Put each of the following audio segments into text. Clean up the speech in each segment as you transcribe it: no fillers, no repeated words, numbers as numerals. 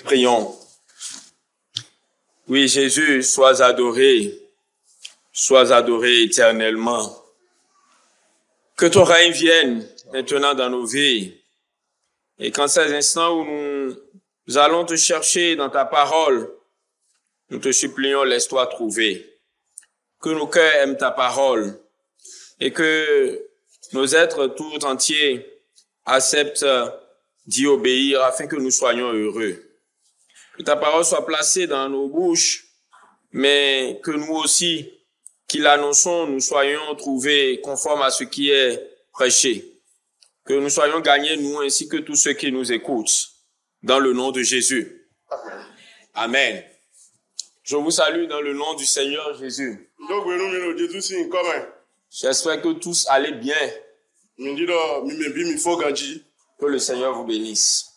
Prions. Oui, Jésus, sois adoré éternellement. Que ton règne vienne maintenant dans nos vies. Et qu'en ces instants où nous allons te chercher dans ta parole, nous te supplions, laisse-toi trouver. Que nos cœurs aiment ta parole et que nos êtres tout entiers acceptent d'y obéir afin que nous soyons heureux. Que ta parole soit placée dans nos bouches, mais que nous aussi, qui l'annonçons, nous soyons trouvés conformes à ce qui est prêché. Que nous soyons gagnés, nous ainsi que tous ceux qui nous écoutent, dans le nom de Jésus. Amen. Je vous salue dans le nom du Seigneur Jésus. J'espère que tous allez bien. Que le Seigneur vous bénisse.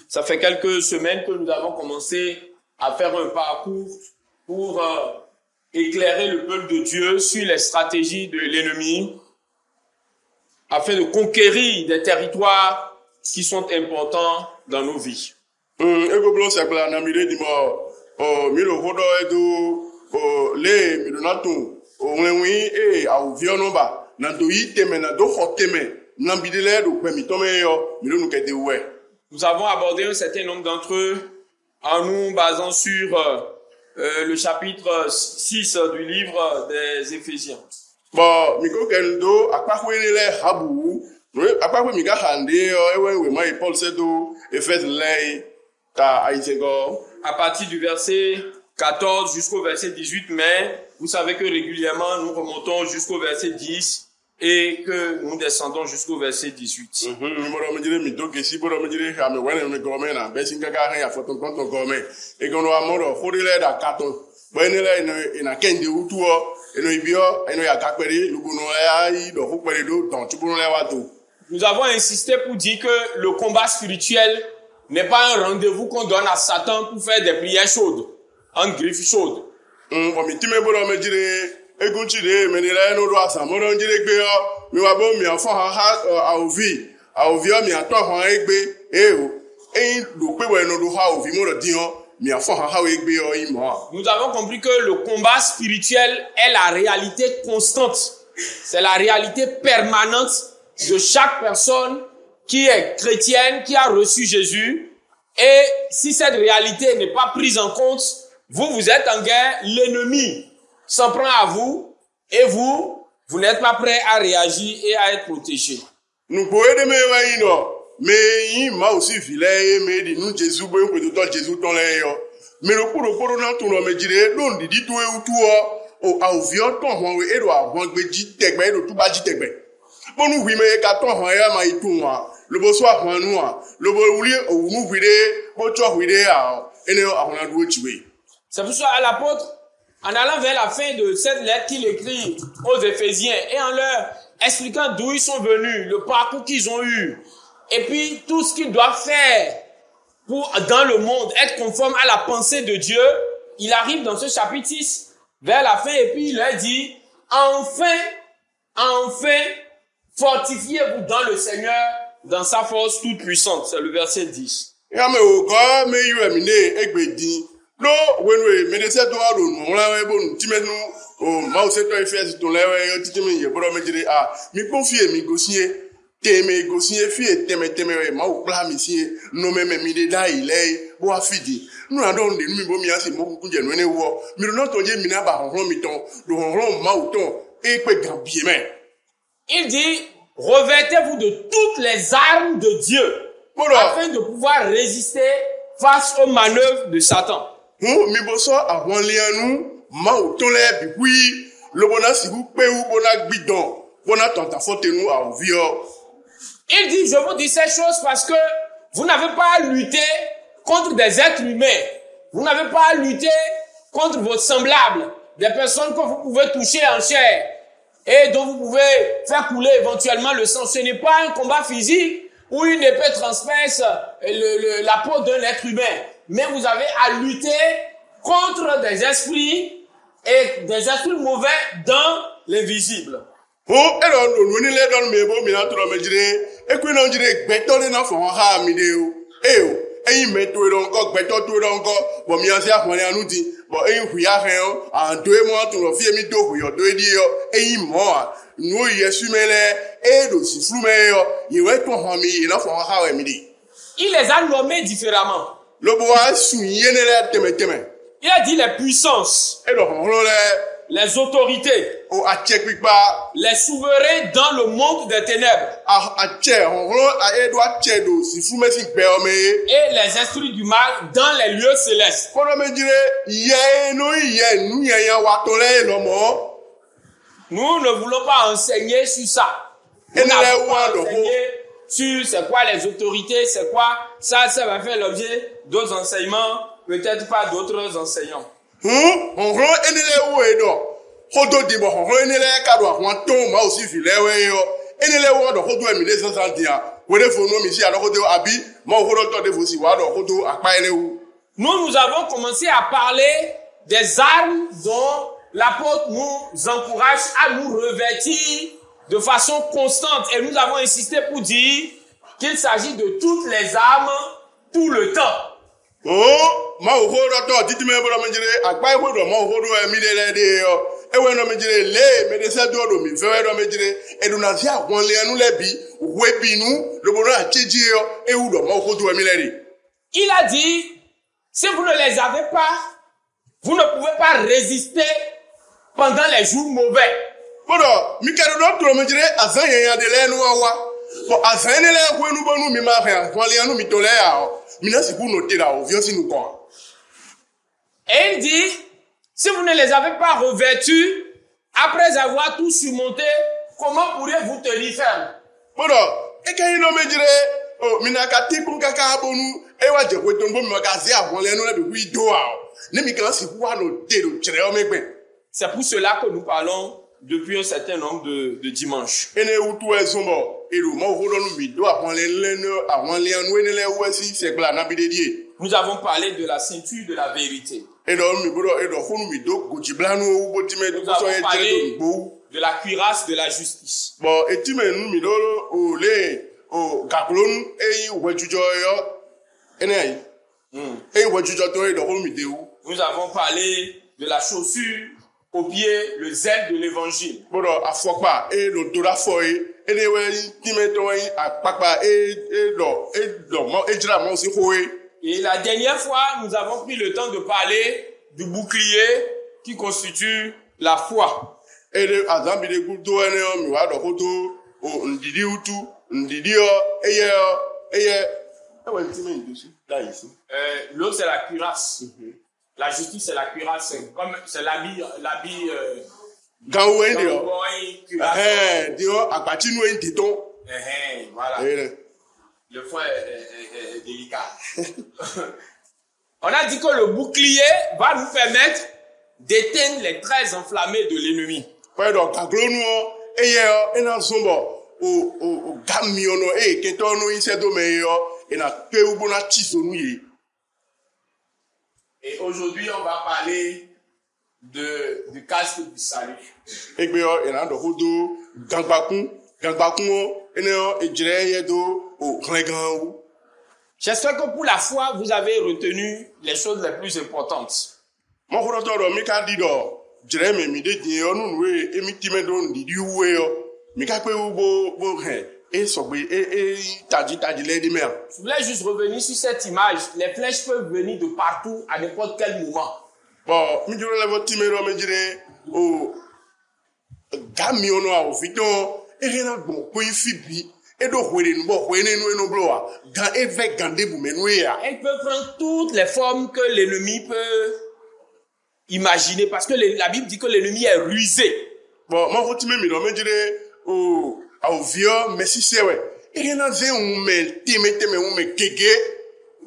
Ça fait quelques semaines que nous avons commencé à faire un parcours pour éclairer le peuple de Dieu sur les stratégies de l'ennemi afin de conquérir des territoires qui sont importants dans nos vies. Nous avons abordé un certain nombre d'entre eux en nous basant sur le chapitre 6 du livre des Éphésiens. À partir du verset 14 jusqu'au verset 18, mais vous savez que régulièrement nous remontons jusqu'au verset 10 et que nous descendons jusqu'au verset 18. Nous avons insisté pour dire que le combat spirituel n'est pas un rendez-vous qu'on donne à Satan pour faire des prières chaudes, en griffes chaudes. Nous avons compris que le combat spirituel est la réalité constante. C'est la réalité permanente de chaque personne qui est chrétienne, qui a reçu Jésus. Et si cette réalité n'est pas prise en compte, vous êtes en guerre, l'ennemi s'en prend à vous et vous n'êtes pas prêt à réagir et à être protégé. C'est pour ça à l'apôtre, en allant vers la fin de cette lettre qu'il écrit aux Éphésiens et en leur expliquant d'où ils sont venus, le parcours qu'ils ont eu, et puis tout ce qu'ils doivent faire pour, dans le monde, être conforme à la pensée de Dieu, il arrive dans ce chapitre 6, vers la fin, et puis il leur dit, enfin, fortifiez-vous dans le Seigneur, dans sa force toute puissante. C'est le verset 10. Il dit, revêtez-vous de toutes les armes de Dieu afin de pouvoir résister face aux manœuvres de Satan. Il dit, je vous dis ces choses parce que vous n'avez pas à lutter contre des êtres humains. Vous n'avez pas à lutter contre vos semblables, des personnes que vous pouvez toucher en chair et dont vous pouvez faire couler éventuellement le sang. Ce n'est pas un combat physique où une épée transperce la peau d'un être humain. Mais vous avez à lutter contre des esprits et des esprits mauvais dans l'invisible. eyi me to do nko gbeto to do nko bo mi ase akwani anu di bo eyi hu ya hen o an do e mo to lo fi mi do hu yo do e di yo eyi mo a nu yesu mele e do si flu me yo iwe to han mi ina fo ha we mi di. Il les a nommés différemment. Lo bo wa su yen le teme teme. Il a dit les puissances, E do han lo le les autorités, o a che pipa les souverains dans le monde des ténèbres a che han lo a e do a che do si flu me si pe o me et les esprits du mal dans les lieux célestes. ko do me jire ye no ye nu ye yan wa to le lo mo. Nous ne voulons pas enseigner sur ça. Nous Et n'avons nous, pas nous, enseigné sur c'est quoi les autorités, c'est quoi ça va faire l'objet d'autres enseignements, peut-être pas d'autres enseignants. Honro enele wo edo hodo dibo honro enele ka do ahwan ton ma osi fi lewe yo enele wo do hodo emi le san dia wele fo no mi si ado hodo abi ma hodo to de fo si wa do hodo apa ele wu. Nous avons commencé à parler des armes dont l'apôtre nous encourage à nous revêtir de façon constante. Et nous avons insisté pour dire qu'il s'agit de toutes les armes, tout le temps. Oh, ma hodo to titi me bro me jire apa hodo ma hodo emi le de yo ewe no me jire le me de se do mi fe do me jire edu na si awon le anu le bi we bi nu lo bo na cheji yo e wu do ma hodo emi le ri. Il a dit, si vous ne les avez pas, vous ne pouvez pas résister pendant les jours mauvais. Bodo mi ka do to me jire azan yan de le nu wa bo azan ne le ku enu bonu mi ma fe awon le anu mi to le ya o mi na si ku no te da o vi o si nu kon. Et il dit, si vous ne les avez pas revêtus, après avoir tout surmonté, comment pourriez-vous tenir ferme? Bodo e ka ino me jire o mi na ka ti ku ka ka bonu e wa je ko to bo mi ka si awon le anu le bi wi do a o ne mi kan si ku wa no te do jire o me gbe. C'est pour cela que nous parlons depuis un certain nombre de dimanches. Ene utu ezombo ero mo ho lonu mi do awon le no awon le anu ene le wo si se gla na bi de die. Nous avons parlé de la ceinture de la vérité. Edo mi bodo edo honu mi do goji blanu o bo ti me do Nous so avons e jere parlé do gbo. de la cuirasse de la justice. Bo eti me nu mi do o le o gablon e wejujo yo ene ayi. E wejujo to edo honu mi de u. Nous avons parlé de la chaussure au pied, le zèle de l'évangile. Bodo afokpa e lo do da fo e ene we ti me to yin apapa do mo e jira mo si ho e. Et la dernière fois, nous avons pris le temps de parler du bouclier qui constitue la foi. Ede azambi de gudo ene o mi wa do hodo o ndidi utu ndidi o eye e wa ti me ndosi da isi. L'autre, c'est la cuirasse. La justice, c'est la cuirasse. C'est l'habit Gawo ende o cuirasse. di o agbati nu ende ton Voilà. Le foin est délicat. On a dit que le bouclier va nous permettre d'éteindre les traits enflammés de l'ennemi. Pedo kaglonu o eye o ena zombo o gami ono keto no ise do me yo ena pe ubo na chisonu ye. Et aujourd'hui, on va parler du casque du salut. Egbe o ena do hodo gangbakun o ene o ejire ye do o klengan o. J'espère que pour la foi, vous avez retenu les choses les plus importantes. Mo horo to do mi ka di do jire me mi de din o nu we emi ti me do ndidi uwe o mi ka pe bo e so gbe taji le di me. Je voulais juste revenir sur cette image. Les flèches peuvent venir de partout à n'importe quel moment. Bon, mi juro le vo ti me ro me jire o gami ono a o fiton e rena gbon ko ifibi e do hwere nu bo hwere nu eno blo a gan e ve gande bu menu ya. Elle peut prendre toutes les formes que l'ennemi peut imaginer, parce que la Bible dit que l'ennemi est rusé. Bon, mo ho ti me mi ro me jire o a o vio mesi sewe e rena ze un me teme un me keke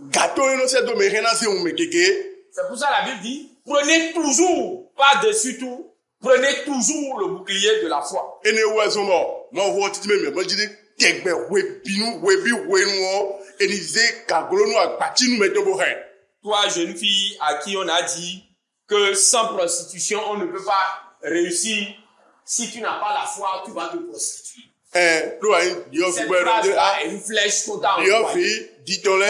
gato eno se do me rena ze un me keke. C'est pour ça la Bible dit, prenez toujours, par-dessus tout, prenez toujours le bouclier de la foi. Ene wo ezombo mo ho ti me mi mo jire tegbe we binu we bi we nu o enize kagolo nu agbati nu me to bo he. Toi, jeune fille, à qui on a dit que sans prostitution, on ne peut pas réussir. Si tu n'as pas la foi, tu vas te prostituer. Lo ayin dio fi Cette gbe ro phrase-là est une flèche totale. dio fi di ton le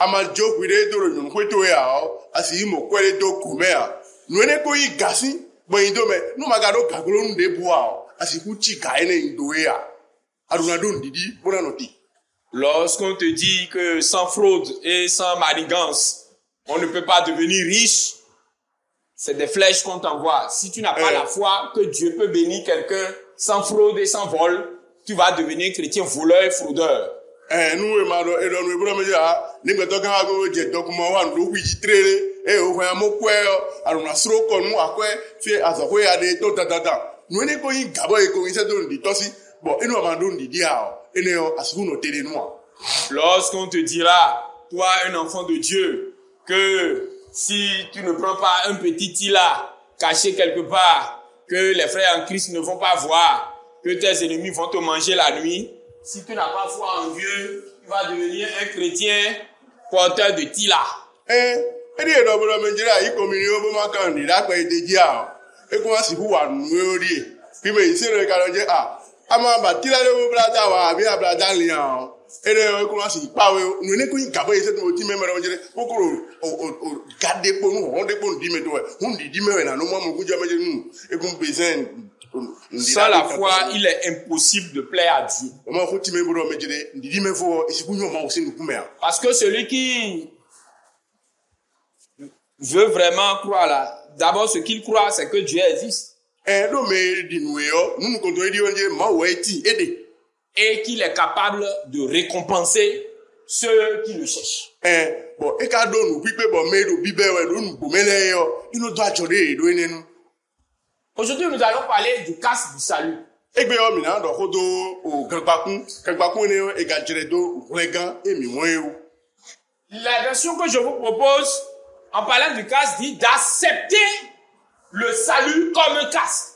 amajo kwire do ro kweto ya asi mo kwere do kumea nwene ko yi gasi boyin do me no magado gagolo nde bua asi ku chi ka ene ndo ya aduna do ndidi bona no ti. Lorsqu'on te dit que sans fraude et sans manigance, on ne peut pas devenir riche, c'est des flèches qu'on t'envoie. Si tu n'as pas la foi que Dieu peut bénir quelqu'un sans fraude et sans vol, tu vas devenir chrétien voleur et fraudeur. Nous e ma do e do no bro me ja ni gbe to kan go je document wa ndo wi trere o fa mo kwe aruna sro ko nu akwe fi azako ya de to tata nu ni ko yin gabo e ko yin se do ndi tosi bon inu ma do ndi dia ene o asiku no tele nu. Lorsqu'on te dira, toi un enfant de Dieu, que si tu ne prends pas un petit tila caché quelque part, que les frères en Christ ne vont pas voir, que tes ennemis vont te manger la nuit, si tu n'as pas foi en Dieu, tu vas devenir un chrétien porteur de tila. Edi do bro me jira yi komini o bo ma kan ni da pe de ji e ko asi hu wa nu ori bi me ise re ka lo je ama ba tila le bo brada wa bi brada li ere ko asi pa we nu ne ko yin gabo ise to ti me me ro jere kokoro o gade po nu ho de po ndi me to hu ndi di me na no mo ku je me je nu e ko bezen. Sans la foi, il est impossible de plaire à Dieu. Parce que celui qui veut vraiment croire là, d'abord ce qu'il croit, c'est que Dieu existe. Et qu'il est capable de récompenser ceux qui le cherchent. Aujourd'hui, nous allons parler du casque du salut. La version que je vous propose, en parlant du casque, dit d'accepter le salut comme un casque.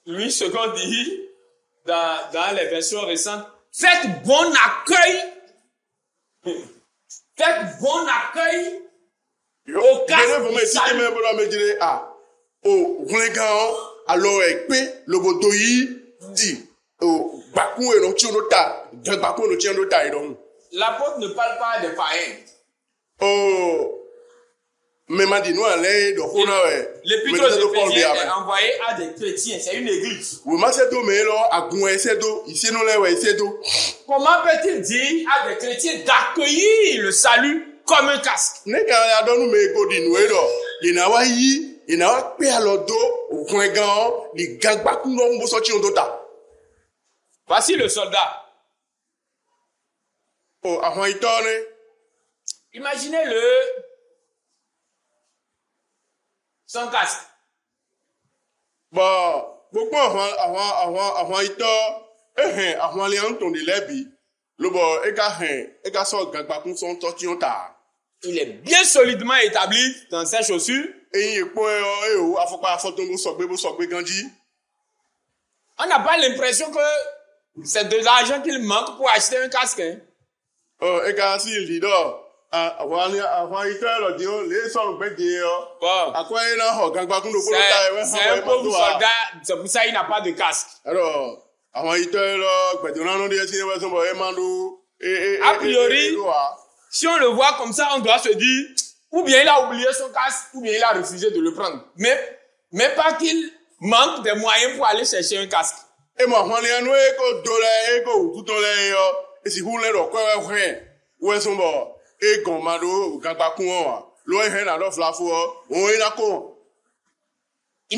Lui, ce qu'on dit dans les versions récentes, faites bon accueil. Faites bon accueil au casque du salut. L'apôtre ne parle pas des païens. L'épître aux Éphésiens est envoyé à des chrétiens, c'est une église. Comment peut-il dire à des chrétiens d'accueillir le salut comme un casque? Voici le soldat. Imaginez-le sans casque. Il est bien solidement établi dans ses chaussures. On n'a pas l'impression que c'est de l'argent qu'il manque pour acheter un casque. Hein? C'est un pauvre soldat, c'est pour ça qu'il n'a pas de casque. A priori, si on le voit comme ça, on doit se dire, ou bien il a oublié son casque, ou bien il a refusé de le prendre. Mais pas qu'il manque des moyens pour aller chercher un casque. Il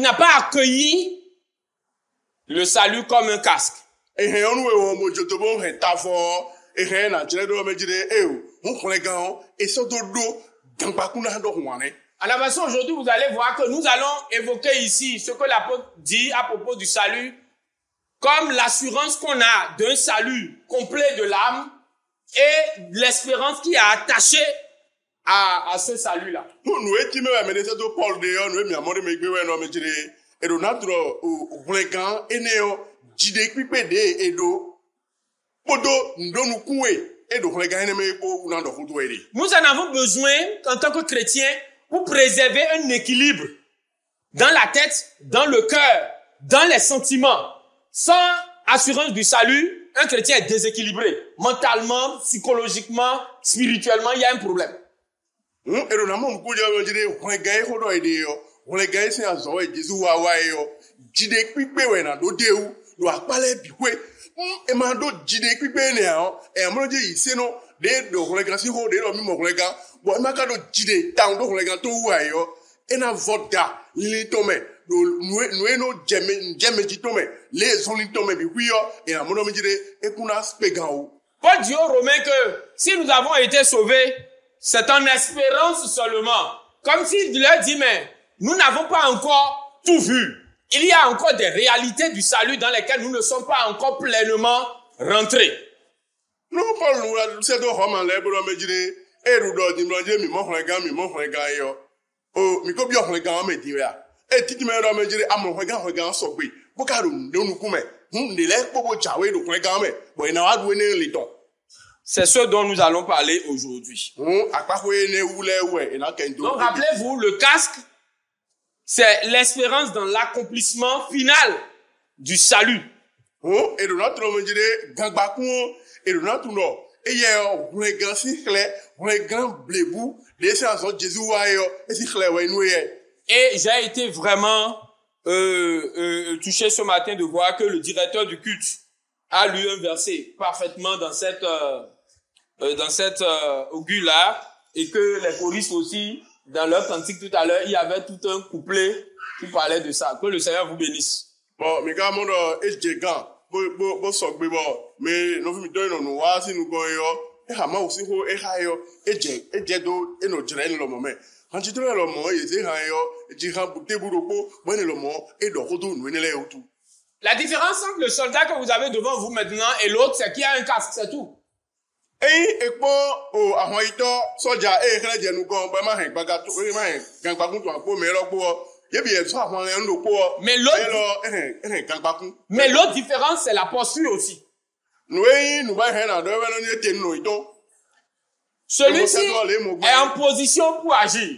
n'a pas accueilli le salut comme un casque. À la version aujourd'hui, vous allez voir que nous allons évoquer ici ce que l'apôtre dit à propos du salut, comme l'assurance qu'on a d'un salut complet de l'âme et l'espérance qui est attachée à ce salut-là. Nous en avons besoin en tant que chrétiens pour préserver un équilibre dans la tête, dans le cœur, dans les sentiments. Sans assurance du salut, un chrétien est déséquilibré. Mentalement, psychologiquement, spirituellement, il y a un problème. Paul dit aux Romains que si nous avons été sauvés, c'est en espérance seulement. Comme s'il leur dit, mais nous n'avons pas encore tout vu. Il y a encore des réalités du salut dans lesquelles nous ne sommes pas encore pleinement rentrés. C'est ce dont nous allons parler aujourd'hui. Donc rappelez-vous, le casque, c'est l'espérance dans l'accomplissement final du salut. Et j'ai été vraiment touché ce matin de voir que le directeur du culte a lu un verset parfaitement dans cette augure-là, et que les choristes aussi, dans leur cantique tout à l'heure, il y avait tout un couplet qui parlait de ça. Que le Seigneur vous bénisse. Bon, la différence entre le soldat que vous avez devant vous maintenant et l'autre, c'est qu'il y a un casque, c'est tout. Mais l'autre différence, c'est la posture aussi. Celui-ci est en position pour agir.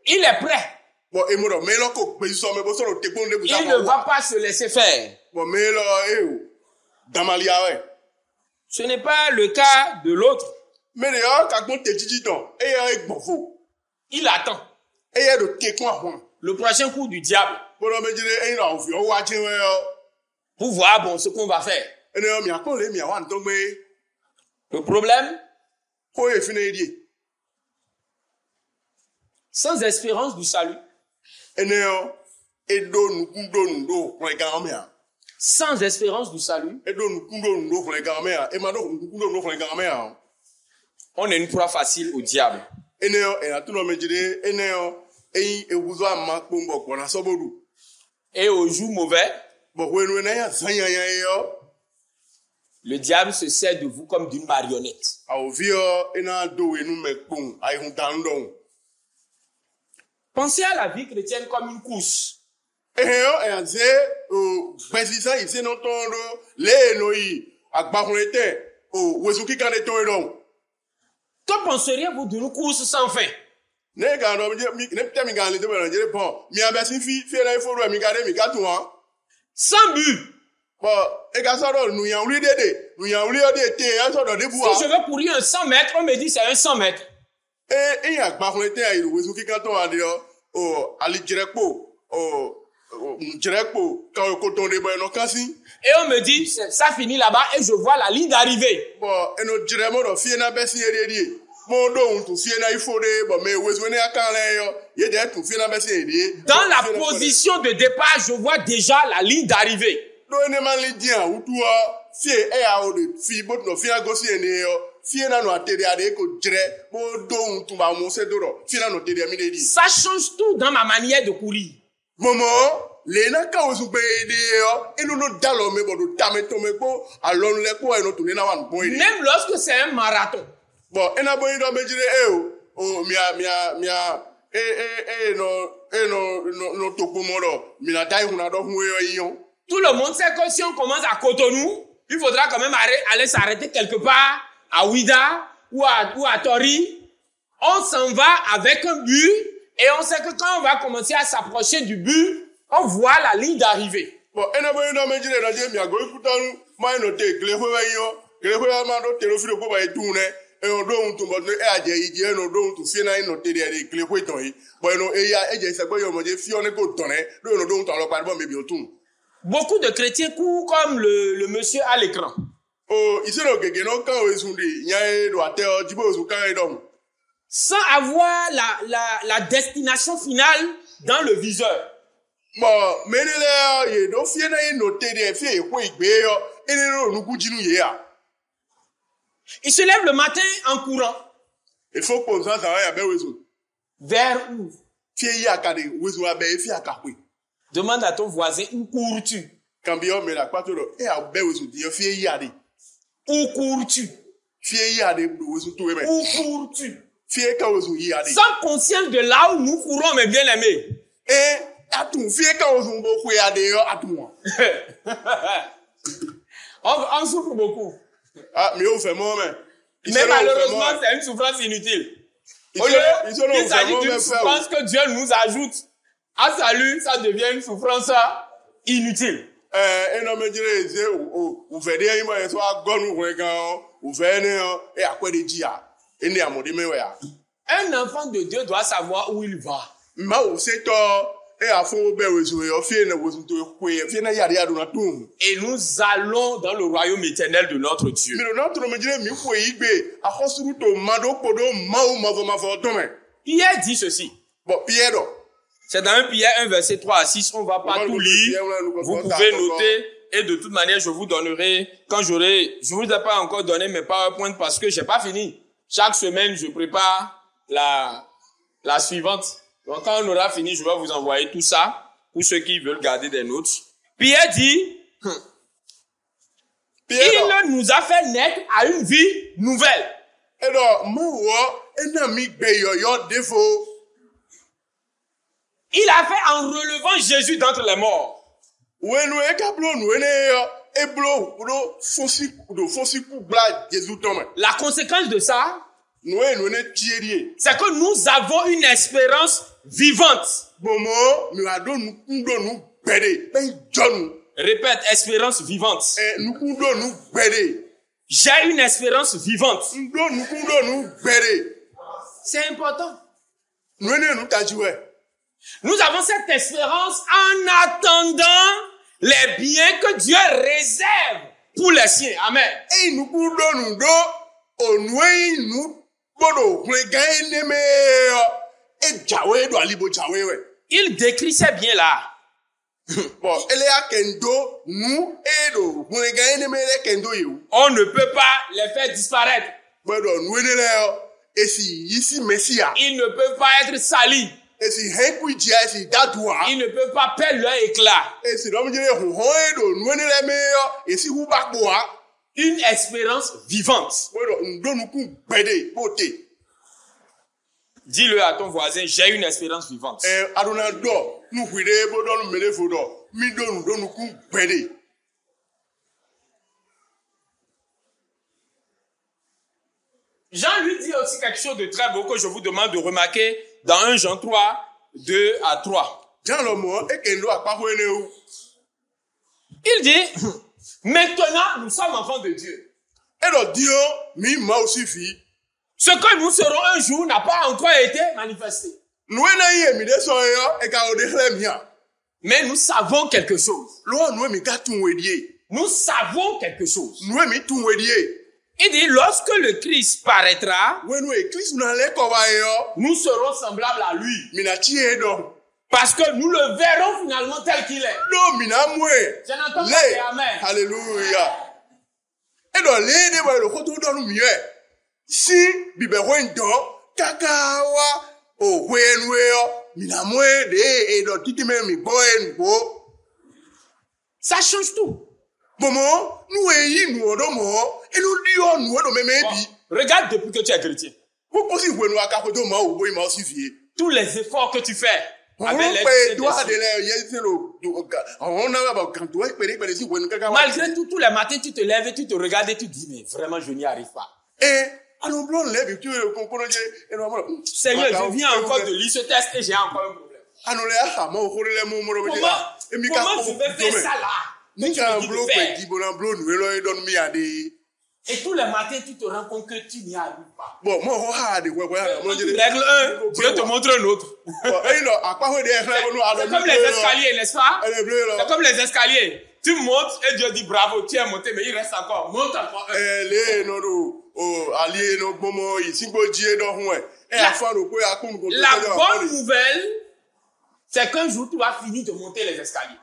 Il est prêt. Il ne va pas se laisser faire. Ce n'est pas le cas de l'autre. Il attend le prochain coup du diable pour voir bon, ce qu'on va faire. Le problème, sans espérance du salut, sans espérance du salut, on est une proie facile au diable. Et au jour mauvais, le diable se sert de vous comme d'une marionnette. Pensez à la vie chrétienne comme une course. Que penseriez-vous d'une course sans fin? Sans but. Si je veux courir un 100 mètres, on me dit c'est un 100 mètres. Et on me dit, ça finit là-bas et je vois la ligne d'arrivée. Dans la position de départ, je vois déjà la ligne d'arrivée. Ça change tout dans ma manière de courir. Même lorsque c'est un marathon. Tout le monde sait que si on commence à Cotonou, il faudra quand même aller s'arrêter quelque part à Ouida ou à Tori. On s'en va avec un but et on sait que quand on va commencer à s'approcher du but, on voit la ligne d'arrivée. Bon, beaucoup de chrétiens courent comme le monsieur à l'écran. Sans avoir la destination finale dans le viseur. Il se lève le matin en courant. Vers où? Demande à ton voisin, où cours-tu? Où cours-tu? Où cours-tu? Sans conscience de là où nous courons, mes bien-aimés. On souffre beaucoup. Mais malheureusement, c'est une souffrance inutile. Au lieu qu'il s'agit d'une souffrance que Dieu nous ajoute à salut, ça devient une souffrance inutile. Un enfant de Dieu doit savoir où il va. Et nous allons dans le royaume éternel de notre Dieu. Pierre dit ceci. C'est dans 1 Pierre 1 verset 3 à 6. On ne va pas tout lire. Vous pouvez noter. Et de toute manière, je vous donnerai, je vous ai pas encore donné mes PowerPoint parce que j'ai pas fini. Chaque semaine, je prépare la suivante. Donc, quand on aura fini, je vais vous envoyer tout ça pour ceux qui veulent garder des notes. Pierre dit, il nous a fait naître à une vie nouvelle. Il a fait en relevant Jésus d'entre les morts. La conséquence de ça, c'est que nous avons une espérance vivante. Répète, espérance vivante. J'ai une espérance vivante. C'est important. Nous avons cette espérance en attendant les biens que Dieu réserve pour les siens. Amen. Il décrit ces biens-là. On ne peut pas les faire disparaître. Ils ne peuvent pas être salis. Ils ne peuvent pas perdre leur éclat. Une espérance vivante. Dis-le à ton voisin, j'ai une espérance vivante. Jean lui dit aussi quelque chose de très beau que je vous demande de remarquer dans 1 Jean 3, 2 à 3. Il dit, maintenant nous sommes enfants de Dieu. Ce que nous serons un jour n'a pas encore été manifesté. Mais nous savons quelque chose. Nous savons quelque chose. Il dit, lorsque le Christ paraîtra, nous serons semblables à lui. Parce que nous le verrons finalement tel qu'il est. Je n'entends pas les amen. Alléluia. Si ça change tout. Bon, regarde depuis que tu es chrétien. Tous les efforts que tu fais. avec l'aide du Saint-Esprit. Malgré tout, tous les matins, tu te lèves et tu te regardes et tu te dis, mais vraiment, je n'y arrive pas. Seigneur, je viens encore de lire ce texte et j'ai encore un problème. Comment je vais faire ça là? Et tous les matins, tu te rends compte que tu n'y arrives pas. Quand tu règles un, Dieu te montre un autre. C'est comme les escaliers, n'est-ce pas? C'est comme les escaliers. Tu montes et Dieu dit bravo, tu es monté, mais il reste encore. Monte encore un. La bonne nouvelle, c'est qu'un jour, tu vas finir de monter les escaliers.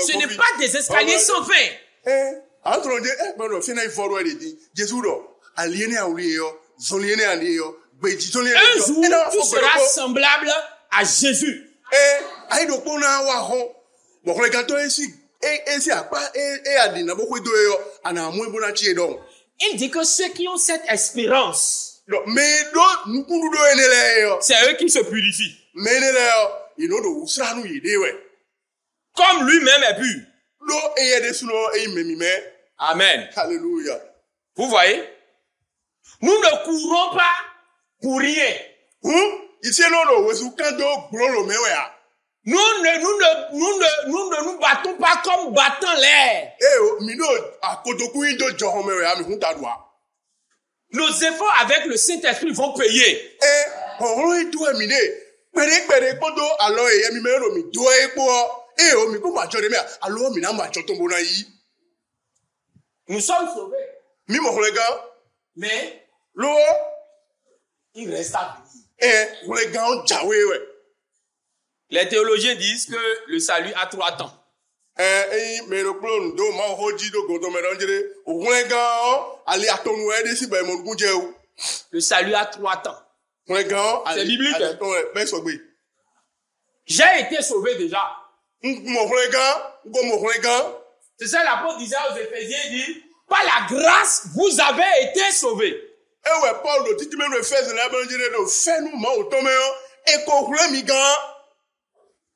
Ce n'est pas des escaliers sans fin. Un jour, tu seras semblable à Jésus. Il dit que ceux qui ont cette espérance, c'est eux qui se purifient. Comme lui-même est pur. Amen. Alléluia. Vous voyez? Nous ne courons pas pour rien. Nous ne nous battons pas comme battant l'air. Nos efforts avec le Saint-Esprit vont payer. Nous sommes sauvés. Mais il reste à venir. Les théologiens disent que le salut a 3 temps. Le salut a 3 temps. C'est biblique. J'ai été sauvé déjà. C'est ça l'apôtre disait aux Éphésiens, il dit, par la grâce, vous avez été sauvés.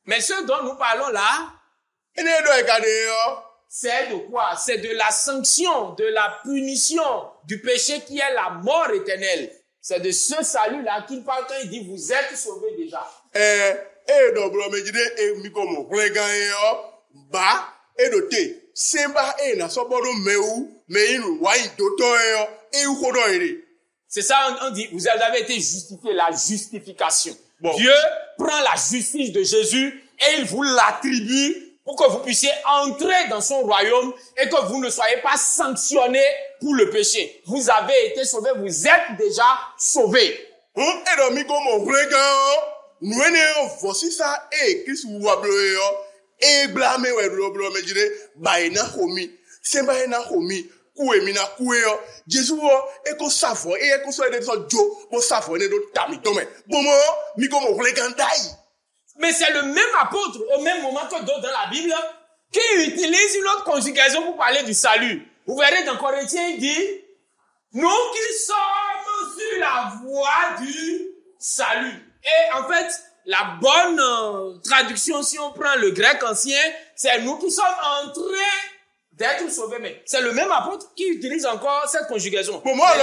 Mais ce dont nous parlons là, c'est de quoi? C'est de la sanction, de la punition du péché qui est la mort éternelle. C'est de ce salut-là qu'il parle quand il dit vous êtes sauvés déjà. C'est ça, on dit, vous avez été justifiés, la justification. Bon. Dieu prend la justice de Jésus et il vous l'attribue pour que vous puissiez entrer dans son royaume et que vous ne soyez pas sanctionnés pour le péché. Vous avez été sauvés, vous êtes déjà sauvés. Mais c'est le même apôtre, au même moment que d'autres dans la Bible, qui utilise une autre conjugation pour parler du salut. Vous verrez dans Corinthiens, il dit, nous qui sommes sur la voie du salut. Et en fait, la bonne traduction, si on prend le grec ancien, c'est nous qui sommes en train d'être sauvés. Mais c'est le même apôtre qui utilise encore cette conjugation. Pour moi,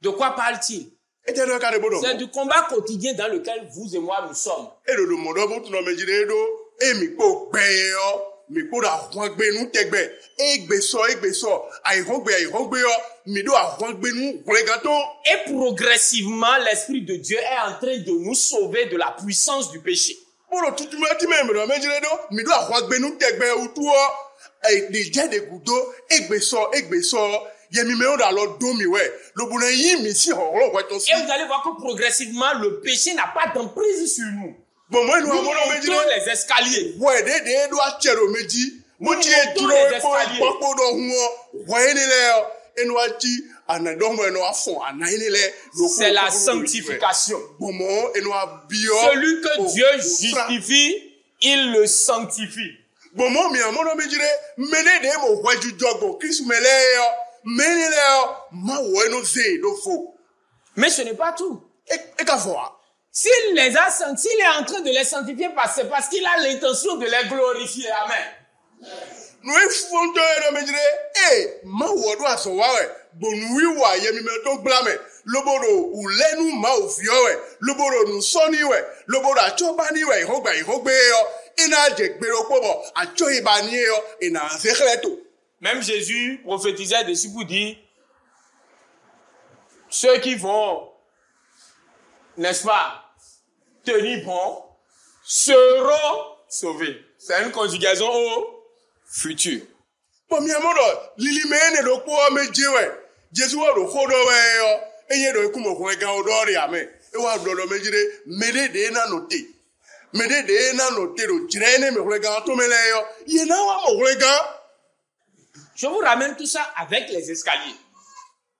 de quoi parle-t-il? C'est du combat quotidien dans lequel vous et moi nous sommes. Et progressivement, l'Esprit de Dieu est en train de nous sauver de la puissance du péché. Et vous allez voir que progressivement, le péché n'a pas d'emprise sur nous. Nous montons les escaliers. Nous Muti montons duro les e po escaliers. popo do huo. Wayne le enwachi anadongo eno afon anaine le. C'est la sanctification. Bomo eno bio. Celui que Dieu justifie, il le sanctifie. Bomo mi amono mejire mene de mo waju jogo Christ mele yo. Mene le ma wo eno ze do fo. Mais ce n'est pas tout. E ka fo. S'il les a s'il est en train de les sanctifier, c'est parce qu'il a l'intention de les glorifier. Amen. Nous faisons de mejire ma wo do aso wa we bonu wiwa yemi me to blame loboro ulenu ma ofio we loboro nu soni we loboro achoba ni we ihogba ihogbe yo ina je gbero pobo acho ibani yo ina sekreto. Même Jésus prophétisait dessus pour dire ceux qui vont, n'est-ce pas, tenir bon, seront sauvés. C'est une conjugaison au futur. Bon mi amodo lili me ne do po meje we Jesu wa do kodo we yo enye do ikumo ko ga odori ame e wa do lo mejire mede de na note mede de na note do jire me ko ga to mele yo ye na wa mo ko ga. Je vous ramène tout ça avec les escaliers.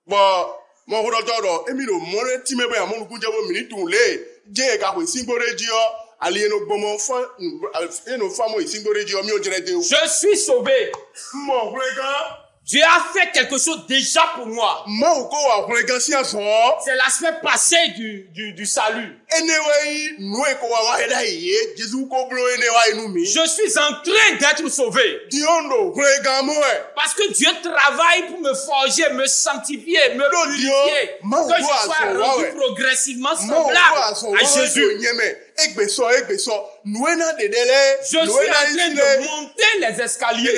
Bon mo ko do do emi do mo re ti me be amonu ku je bo mi ni tun le je ka ko singbore ji o ali eno gbomo fa eno fa mo singbore ji o mi o jire de o. Je suis sauvé. Mo ko ga Dieu a fait quelque chose déjà pour moi. mo ko wa ko ga si aso. C'est l'aspect passé du salut. Anyway, nous ko wa eda ye Jésus ko blo ene wa inu mi. Je suis en train d'être sauvé. Diondo ko ga mo e. Parce que Dieu travaille pour me forger, me sanctifier, me purifier. Que je sois rendu progressivement semblable à Jésus. Nous na dedele. Je suis en train de monter les escaliers.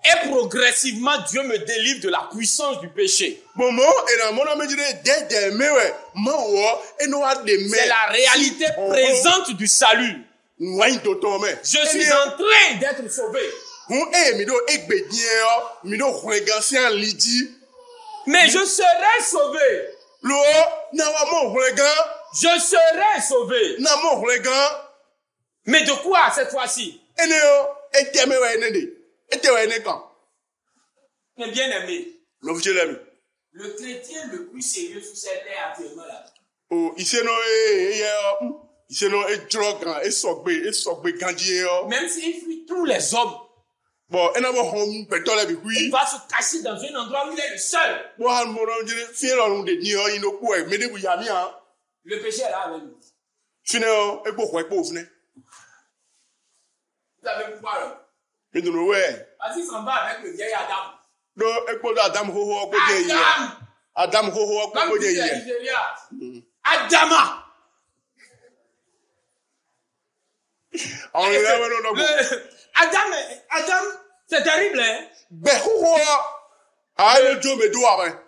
Et progressivement, Dieu me délivre de la puissance du péché. C'est la réalité présente du salut. Je suis en train d'être sauvé. Mais je serai sauvé. Je serai sauvé. Mais de quoi cette fois-ci? Mes bien-aimés, le chrétien le plus sérieux sur cette terre actuellement là, même s'il fuit tous les hommes, il va se cacher dans un endroit où il est le seul. Le péché est là avec nous. Vous savez pourquoi là? Parce qu'il s'en va avec le vieil Adam. Comme disait Nigeria, Adama. Adam, c'est terrible, hein?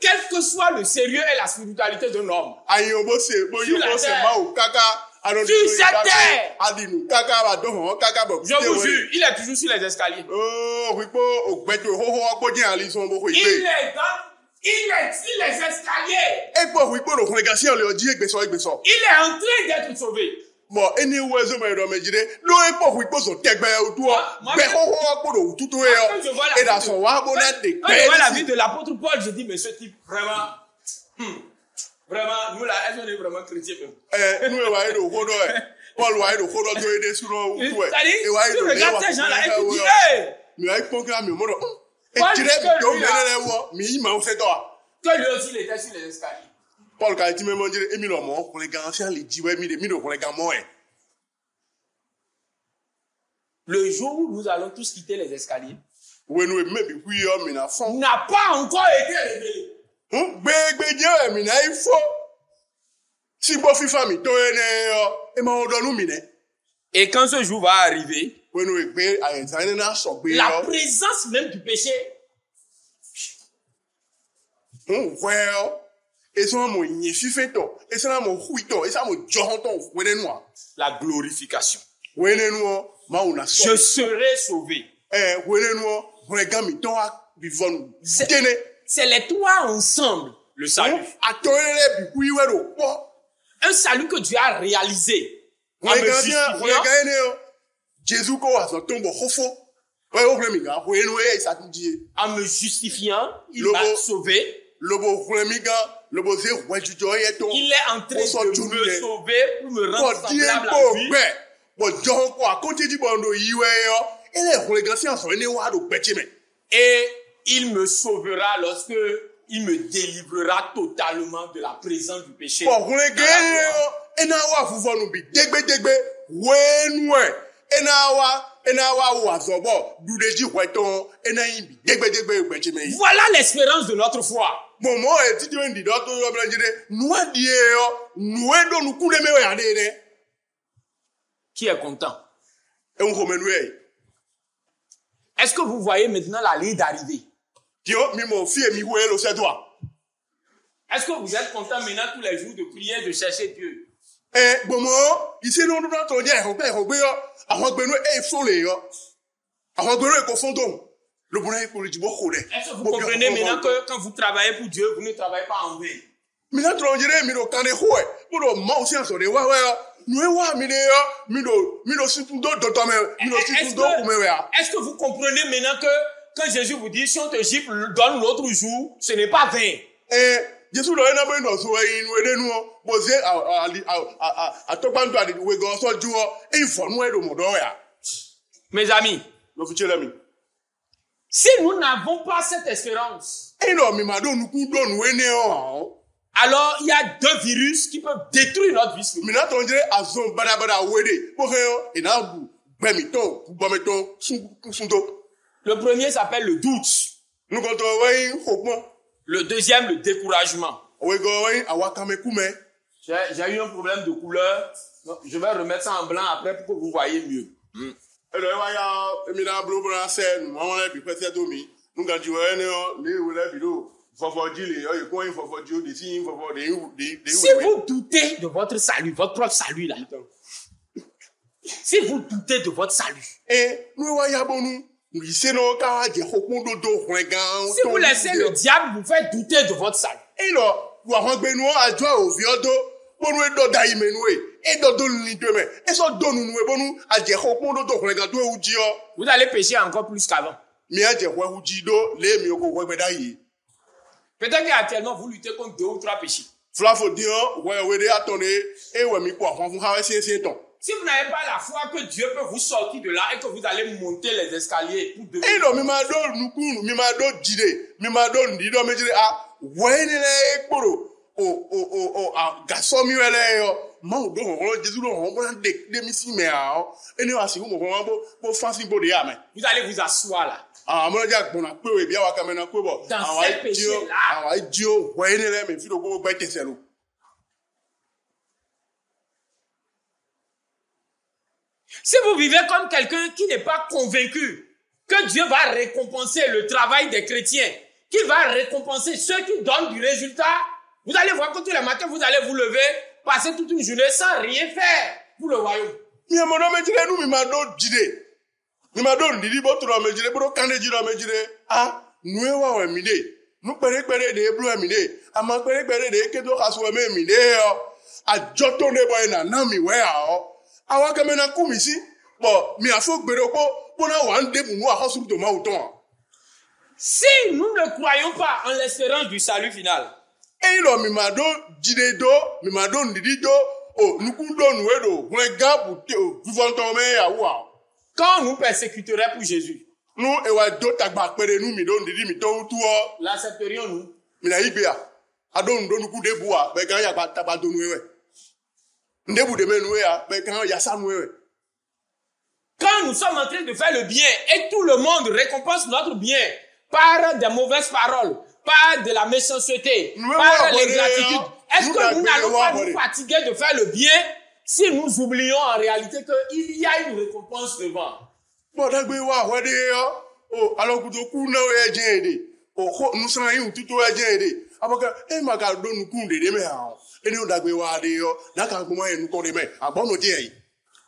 Quel que soit le sérieux et la spiritualité d'un homme, sur cette terre, je vous jure, il est toujours sur les escaliers. Il est sur les escaliers. Il est en train d'être sauvé. Bon, anyway, je me remets no epo wi poso tegbe odu o be ho kporo tutu e o e da so wa bo na de quand je vois la vie de l'apôtre Paul, je dis mais ce type vraiment vraiment nous là est-ce qu'on est vraiment chrétien même nous wa e do hodo e Paul wa e do hodo to e de suro utu e wa e do regarde ces gens là et tu dis hey mi ai programme mi mo do e dire do mere wo mi ma o se to que lui aussi il était sur les escaliers. Paul ka ti me mo dire emi lo mo ko le gan fi le jiwe mi de mi do ko le gan mo e. Le jour où nous allons tous quitter les escaliers n'a n'a pas encore été révélé. Et quand ce jour va arriver, la présence même du péché la glorification. Je serai sauvé. C'est les trois ensemble, le salut. Un salut que Dieu a réalisé. en me justifiant. Jésus ko wa so tombo khofo. Ouais, au premier gars, ouais, ouais, ça te dit. En me justifiant, il m'a sauvé. Le beau premier gars, le beau zéro, ouais, tu dois y être. Il est en train de me sauver pour me rendre semblable à lui. Bon, John, quoi, quand tu dis bon, il est relégation en son et il me sauvera lorsque il me délivrera totalement de la présence du péché. Bon, relégation, et n'a pas vous voir nous bi, dégbe, ouais, ouais, et n'a pas ou azobo, doudeji weton, et n'a imbi, dégbe, voilà l'espérance de notre foi. Bon, moi, tu dis, on dit, d'autres, nous, nous, coulons, qui est content? Et on remet. Est-ce que vous voyez maintenant la ligne d'arrivée? Est-ce que vous êtes content maintenant tous les jours de prier, de chercher Dieu? Eh, bon, moi, ici, nous, nous, nous, est-ce que vous comprenez maintenant que quand vous travaillez pour Dieu, vous ne travaillez pas en vain? Est-ce que vous comprenez maintenant que quand Jésus vous dit si on te gifle, donne l'autre jour, ce n'est pas vain? Mes amis, si nous n'avons pas cette espérance, alors il y a deux virus qui peuvent détruire notre vie spirituelle. Le premier s'appelle le doute. Le deuxième, le découragement. J'ai eu un problème de couleur. Je vais remettre ça en blanc après pour que vous voyez mieux. Si vous doutez de votre salut, votre propre salut là, si vous doutez de votre salut, si vous laissez le diable vous faire douter de votre salut, vous allez pécher encore plus qu'avant. Peut-être qu'actuellement vous luttez contre 2 ou 3 péchés. Si vous n'avez pas la foi que Dieu peut vous sortir de là et que vous allez monter les escaliers pour devenir... Vous allez vous asseoir là. Dans ces péchés-là. Si vous vivez comme quelqu'un qui n'est pas convaincu que Dieu va récompenser le travail des chrétiens, qu'il va récompenser ceux qui donnent du résultat, vous allez voir que tous les matins, vous allez vous lever, passer toute une journée sans rien faire pour le royaume. Si nous ne croyons pas en l'espérance du salut final, quand on nous persécuterait pour Jésus, l'accepterions-nous? Quand nous sommes en train de faire le bien et tout le monde récompense notre bien par des mauvaises paroles, par de la méchanceté, par l'ingratitude, est-ce que nous n'allons pas nous fatiguer de faire le bien si nous oublions en réalité qu'il y a une récompense devant?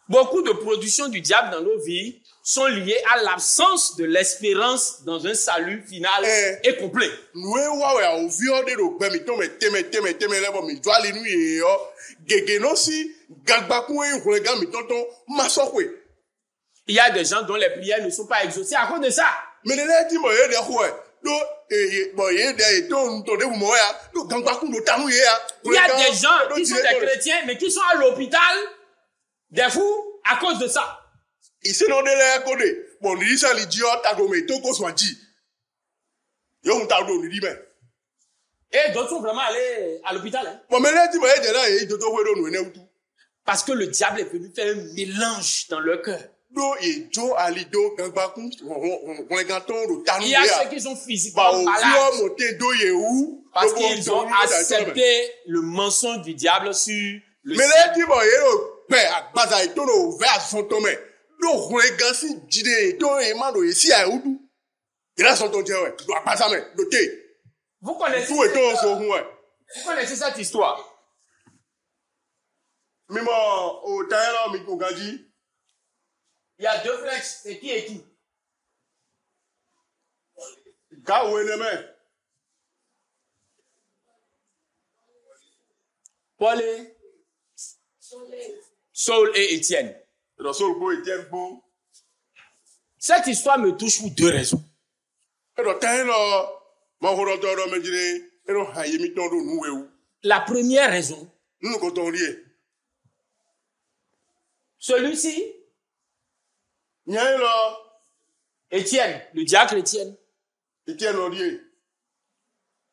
Beaucoup de productions du diable dans nos vies sont liées à l'absence de l'espérance dans un salut final et complet. Il y a des gens dont les prières ne sont pas exaucées à cause de ça. Mais les gens disent, il y a des gens qui sont des chrétiens, mais qui sont à l'hôpital, des fous, à cause de ça. Et d'autres sont vraiment allés à l'hôpital. Hein. Parce que le diable est venu faire un mélange dans leur cœur. Il y a ceux qui sont physiquement malades parce qu'ils ont accepté le mensonge du diable sur le ciel. Vous connaissez cette histoire? Il y a deux flèches, c'est qui et qui? Paul et Saul et Étienne. Cette histoire me touche pour deux raisons. La première raison, celui-ci, Étienne, le diacre Étienne,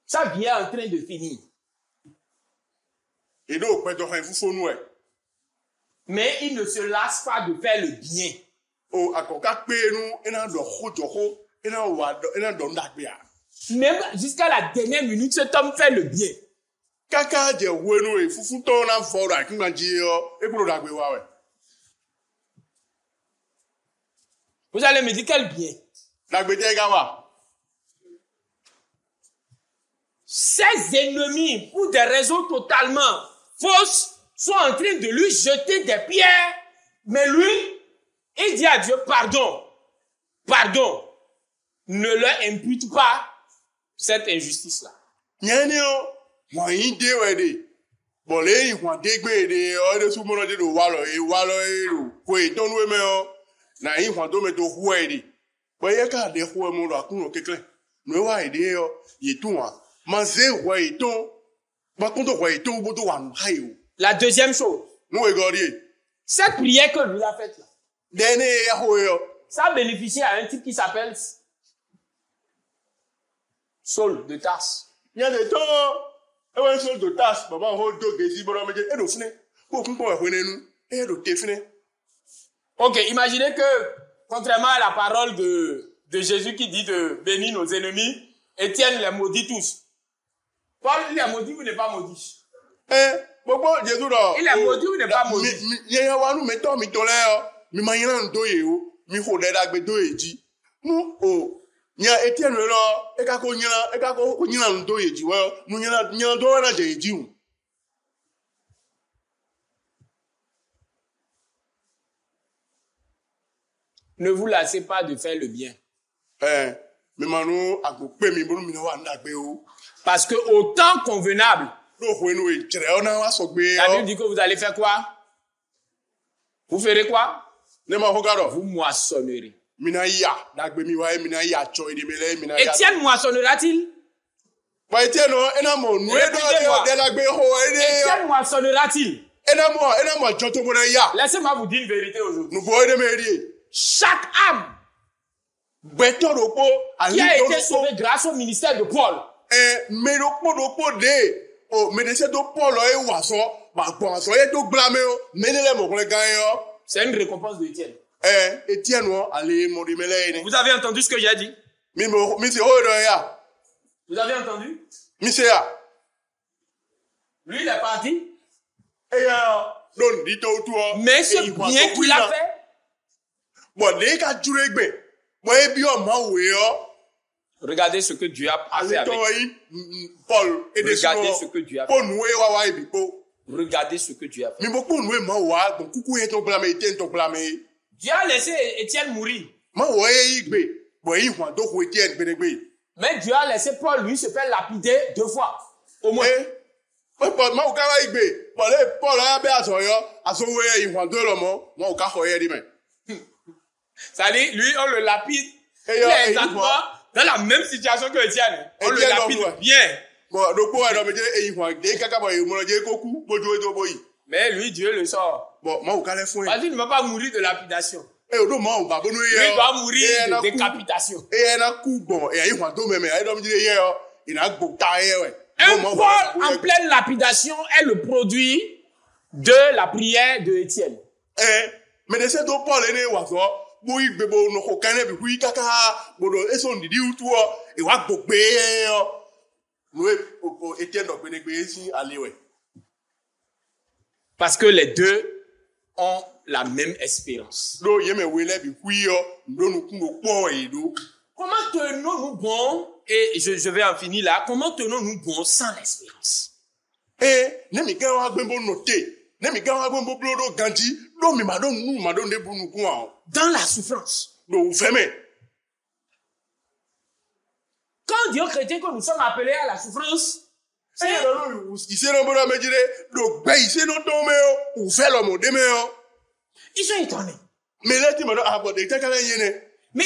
sa vie est en train de finir. Mais il ne se lasse pas de faire le bien. Même jusqu'à la dernière minute, cet homme fait le bien. Vous allez me dire quel bien? Ses ennemis, pour des raisons totalement fausses, sont en train de lui jeter des pierres. Mais lui, il dit à Dieu, pardon, pardon. Ne leur impute pas cette injustice-là. La deuxième chose, cette prière que lui a faite là, ça a bénéficié à un type qui s'appelle Saul de Tarse. Il y a des temps, Saul de Tarse, ok, imaginez que, contrairement à la parole de Jésus qui dit de bénir nos ennemis, Étienne les maudit tous. Paul, il est maudit ou n'est pas maudit? Il est maudit ou n'est pas maudit? Ne vous lassez pas de faire le bien. Parce que au temps convenable, la Bible dit que vous allez faire quoi? Vous ferez quoi? Vous moissonnerez. Étienne moissonnera-t-il? Étienne moissonnera-t-il? Laissez-moi vous dire une vérité aujourd'hui. Chaque âme qui a été sauvée grâce au ministère de Paul, c'est une récompense de Étienne. Vous avez entendu ce que j'ai dit? Vous avez entendu? Lui, il est parti. Mais ce bien qu'il a fait, regardez ce que Dieu a fait avec. Regardez ce que Dieu a fait. Regardez ce que Dieu a fait. Dieu a laissé Étienne mourir. Mais Dieu a laissé Paul, lui, se faire lapider 2 fois. Au moins. Ma ou ka igbe. Paul a be asoyo, asowe ihwan do lomo, ma ou ka khoye di men. Ça dit, lui, on le lapide. Il est exactement dans la même situation que Etienne. On le lapide bien. Bon, donc, mais lui, Dieu le sort. Bon, parce qu'il ne va pas mourir de lapidation. Lui doit mourir de décapitation. Un Paul en pleine lapidation est le produit de la prière de Étienne. Mais de cette Paul est né, oui, bebo no ko kane bi hui kaka bodo eso ndidi utu e wa gbogbe no Etienne do gbe gbe si alewe. Parce que les deux ont la même espérance. Do yeme wele bi hui yo ndo nu ku no po e do. Comment tenons-nous bon, et je vais en finir là, comment tenons-nous bon sans l'espérance? Ne mi kan wa gbe bo note. Dans la souffrance. Quand Dieu chrétien que nous sommes appelés à la souffrance, ils sont étonnés. Mais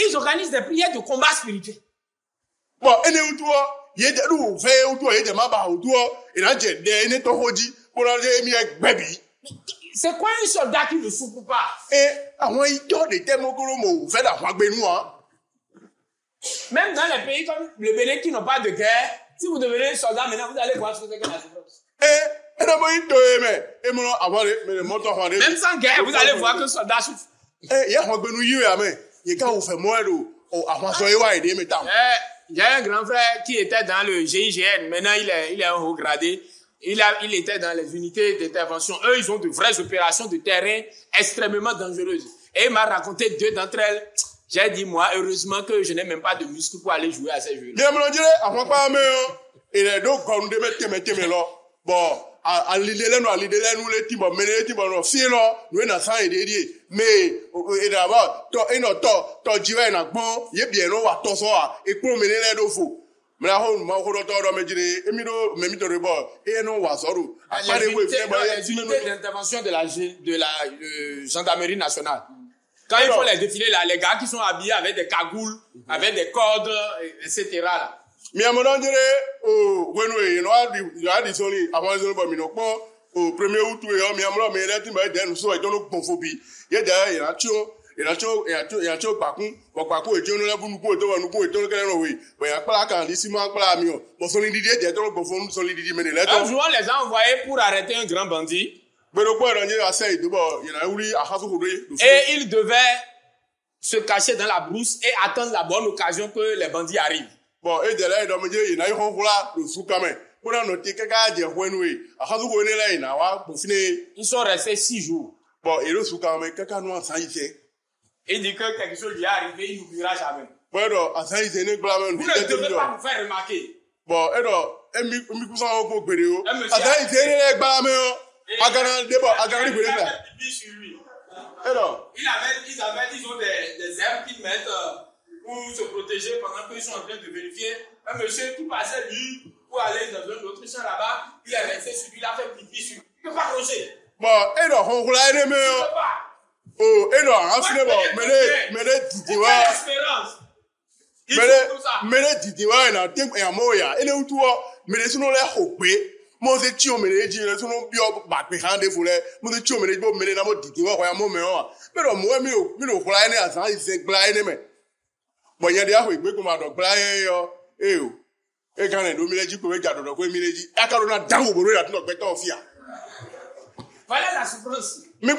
ils organisent des prières de combat spirituel. C'est quoi un soldat qui ne souffre pas? Même dans les pays comme le Bénin qui n'ont pas de guerre, si vous devenez un soldat maintenant, vous allez voir ce que c'est que la souffrance. Même sans guerre, vous allez voir qu'un soldat souffre. Il y a un grand frère qui était dans le GIGN, maintenant il est un haut gradé. Il était dans les unités d'intervention. Eux, ils ont de vraies opérations de terrain extrêmement dangereuses. Et il m'a raconté 2 d'entre elles. J'ai dit, moi, heureusement que je n'ai même pas de muscles pour aller jouer à ces jeux. Il y a les unités d'intervention de la gendarmerie nationale. Quand il faut les défiler là, les gars qui sont habillés avec des cagoules, avec des cordes, etc. là. Un jour, on les a envoyés pour arrêter un grand bandit. Et ils devaient se cacher dans la brousse et attendre la bonne occasion que les bandits arrivent. Ils sont restés 6 jours. Il dit que quelque chose lui est arrivé, il n'oubliera jamais. Vous ne devez pas vous faire remarquer. Ils ont des herbes qu'ils mettent pour se protéger pendant qu'ils sont en train de vérifier. Un monsieur qui passait lui pour aller dans un autre champ là-bas, il est resté sur lui, il a fait pipi sur lui. Il ne peut pas ronger. Voilà la souffrance. Demain,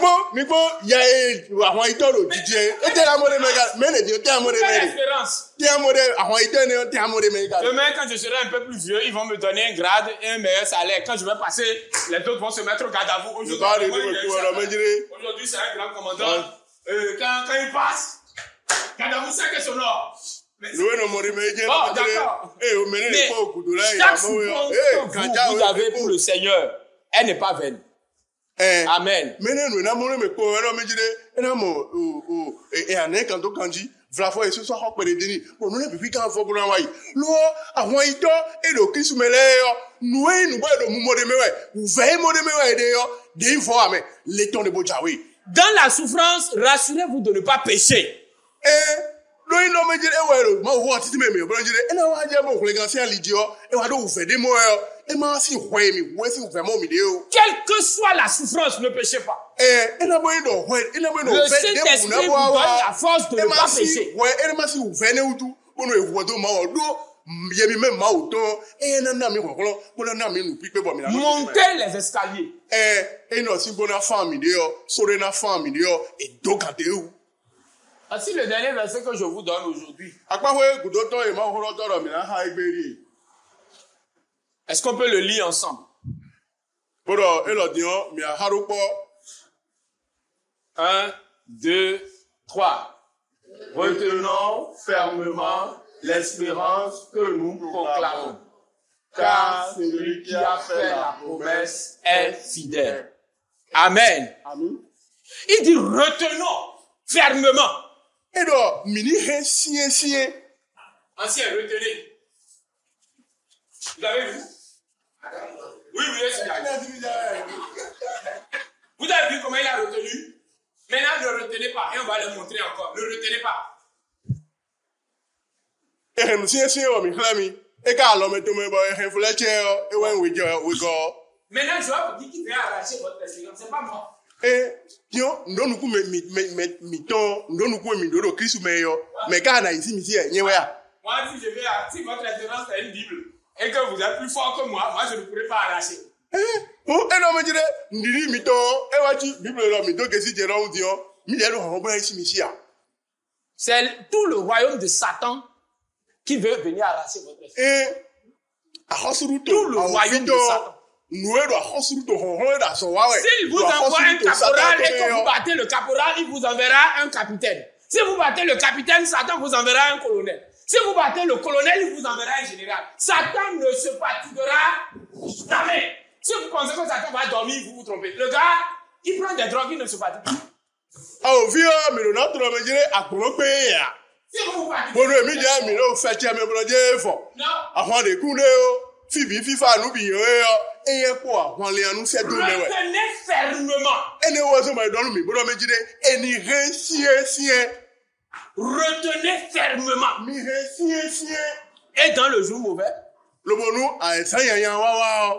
quand je serai un peu plus vieux, ils vont me donner un grade et un meilleur salaire. Quand je vais passer, les autres vont se mettre au garde à vous. Aujourd'hui, c'est un grand commandant. Quand il passe, garde à vous, c'est que son nom. Bon, d'accord. Mais chaque souffrance que vous avez pour le Seigneur, elle n'est pas vaine. Amen. Maintenant, nous n'avons pas de nous et un quand on kanji, Vlafo et ce soir, on peut les donner. Bon, nous n'avons plus qu'un faux pour l'envoyer. L'eau, avant il et le Christ me nous, nous, de mou de mewe, ou veille mot de mewe, d'ailleurs, des fois, mais, les temps de Bojawi. Dans la souffrance, rassurez-vous de ne pas pécher. L'eau, il n'a me dit, ouais, ma voix, si tu m'aimes, bon, je dis, et là, on va dire, bon, les gars, c'est un l'idiot, et on va donc faire des mots, et moi, si, ouais, mais, ouais, si vous faites mon vidéo. Quelle que soit la souffrance, ne péchez pas. Le Saint-Esprit vous donne la force de ne pas pécher. Ouais, et moi, si vous venez ou tout, on est vous donne ma dos, yemi même ma autant, et un ami, on a mis nous piquer, bon, montez les escaliers. Et non, si bon femme, vidéo, sur la femme, vidéo, et donc, à où? Voici le dernier verset que je vous donne aujourd'hui. À quoi vous goudotons et ma horotor, mais là, haïbéri. Est-ce qu'on peut le lire ensemble? Bon, et le dion, mais à Harupo. 1, 2, 3. Retenons fermement l'espérance que nous proclamons, car celui qui a fait la promesse est fidèle. Amen. Amen. Il dit retenons fermement. Et donc, mini sien. Ancien, retenez. Vous avez vu? Oui, vous avez vu comment il a retenu? Maintenant, ne retenez pas. Et on va le montrer encore. Ne retenez pas. Maintenant, je vais vous dire qui vient arracher votre espérance. Ce n'est pas moi. Moi, si votre espérance est une Bible et que vous êtes plus fort que moi je ne pourrai pas arracher. C'est tout le royaume de Satan qui veut venir arracher votre espérance. Tout le royaume de Satan. S'il vous envoie un caporal et que vous battez le caporal, il vous enverra un capitaine. Si vous battez le capitaine, Satan vous enverra un colonel. Si vous battez le colonel, il vous enverra un général. Satan ne se fatiguera jamais. Si vous pensez que Satan va dormir, vous vous trompez. Le gars, il prend des drogues, il ne se fatigue pas. Oh, vieux, mais le nom de la maison est à Colopé. Si vous vous fatiguez, bon, le milieu, mais là, vous faites un peu de fort. non. Avant de couler, Fibi, FIFA, nous, et quoi, on les annonce à deux. Retenez fermement. Et ne was my don me, but me dire, et ni sien. Retenez fermement. Mi sien. Et dans le jour mauvais, Le bonou, a ça y a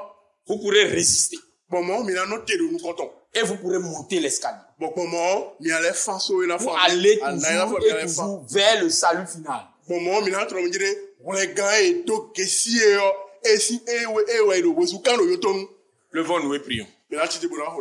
vous pourrez résister. bon, moi, mais la note de nous comptons. Et vous pourrez monter l'escalier. Bon, comment, mais à la face, et la Vous fois. allez toujours vers le salut final. Bon, moi, mais là, tu me dire, on les gars, et tout, que si, et si, et ouais, le bossou, quand le yoton. Levons-nous et prions. Mais là, tu te bourras,